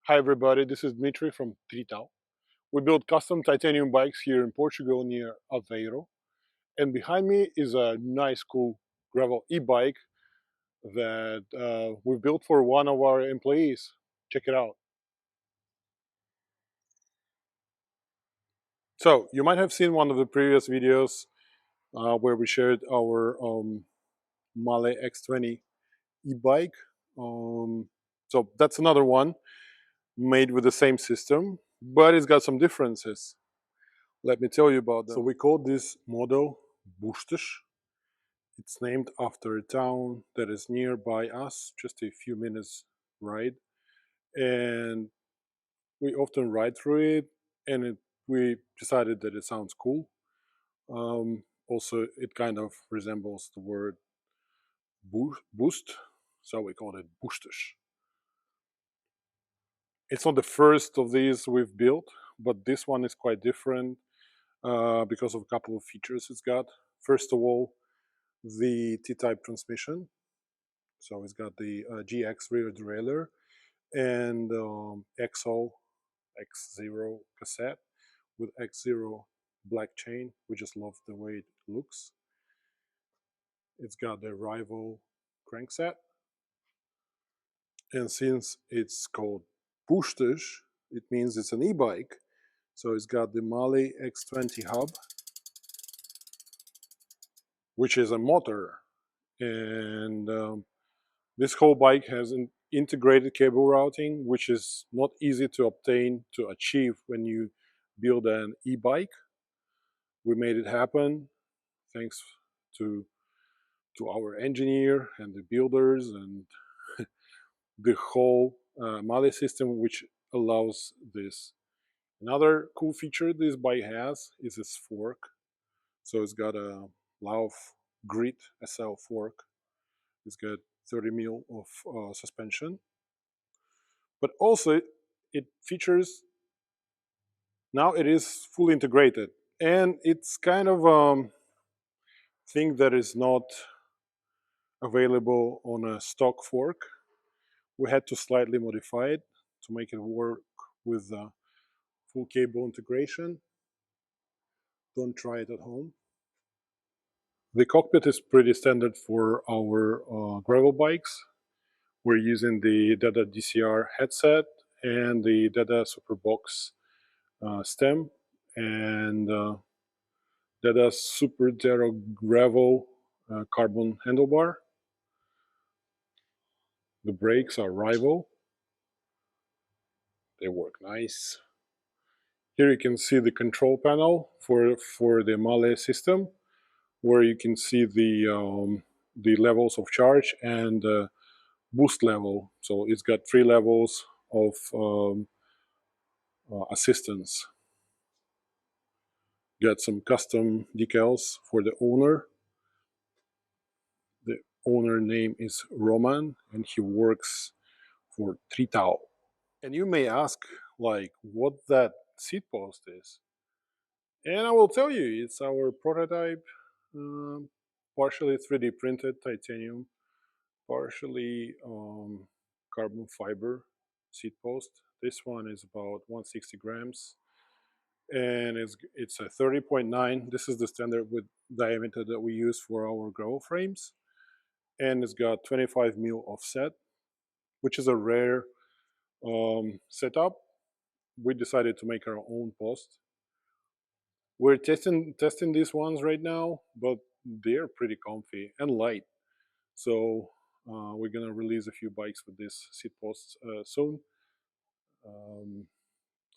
Hi everybody, this is Dmitry from Tritão. We build custom titanium bikes here in Portugal near Aveiro. And behind me is a nice cool gravel e-bike that we built for one of our employees. Check it out. So you might have seen one of the previous videos where we shared our Mahle X20 e-bike. So that's another one made with the same system, but it's got some differences. Let me tell you about them. So we call this model Bustos. It's named after a town that is nearby us, just a few minutes ride. And we often ride through it, and we decided that it sounds cool. Also, it kind of resembles the word boost, so we call it Bustos. It's not the first of these we've built, but this one is quite different because of a couple of features it's got. First of all, the T-type transmission. So it's got the GX rear derailleur and X0 cassette with X0 black chain. We just love the way it looks. It's got the Rival crankset. And since it's called Bustos, it means it's an e-bike. So it's got the Mahle X20 hub, which is a motor. And this whole bike has an integrated cable routing, which is not easy to obtain, to achieve when you build an e-bike. We made it happen thanks to our engineer and the builders and the whole Mahle system, which allows this. Another cool feature this bike has is its fork. So it's got a Lauf Grit SL fork. It's got 30 mil of suspension, but also it features, now it is fully integrated, and it's kind of thing that is not available on a stock fork. We had to slightly modify it to make it work with full cable integration. Don't try it at home. The cockpit is pretty standard for our gravel bikes. We're using the Dada DCR headset and the Dada Superbox stem and Dada Super Zero Gravel carbon handlebar. The brakes are Rival. They work nice. Here you can see the control panel for the Mahle system, where you can see the levels of charge and boost level. So it's got 3 levels of assistance. Got some custom decals for the owner. The owner name is Roman, and he works for Tritão. And you may ask, like, what that seat post is. And I will tell you, it's our prototype, partially 3D printed titanium, partially carbon fiber seat post. This one is about 160 grams, and it's a 30.9. This is the standard with diameter that we use for our gravel frames, and it's got 25 mil offset, which is a rare setup. We decided to make our own post. We're testing these ones right now, but they're pretty comfy and light. So we're gonna release a few bikes with this seat posts soon.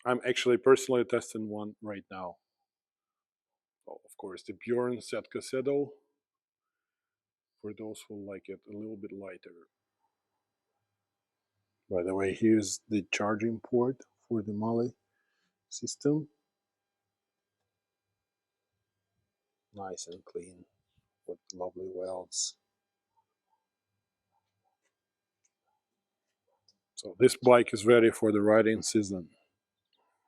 I'm actually personally testing one right now. Oh, of course, the Bjorn Set cassette for those who like it a little bit lighter. By the way, here's the charging port for the Mahle system. Nice and clean with lovely welds. So this bike is ready for the riding season.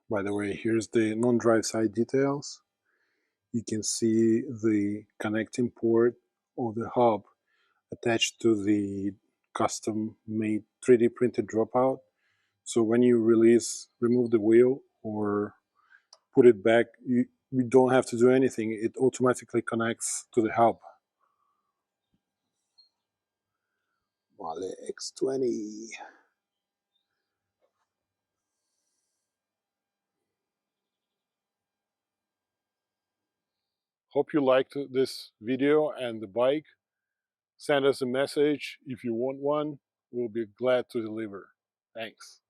By the way, here's the non-drive side details. You can see the connecting port of the hub attached to the custom made 3D printed dropout. So when you remove the wheel or put it back, you don't have to do anything. It automatically connects to the hub. Mahle X20. Hope you liked this video and the bike. Send us a message if you want one. We'll be glad to deliver. Thanks.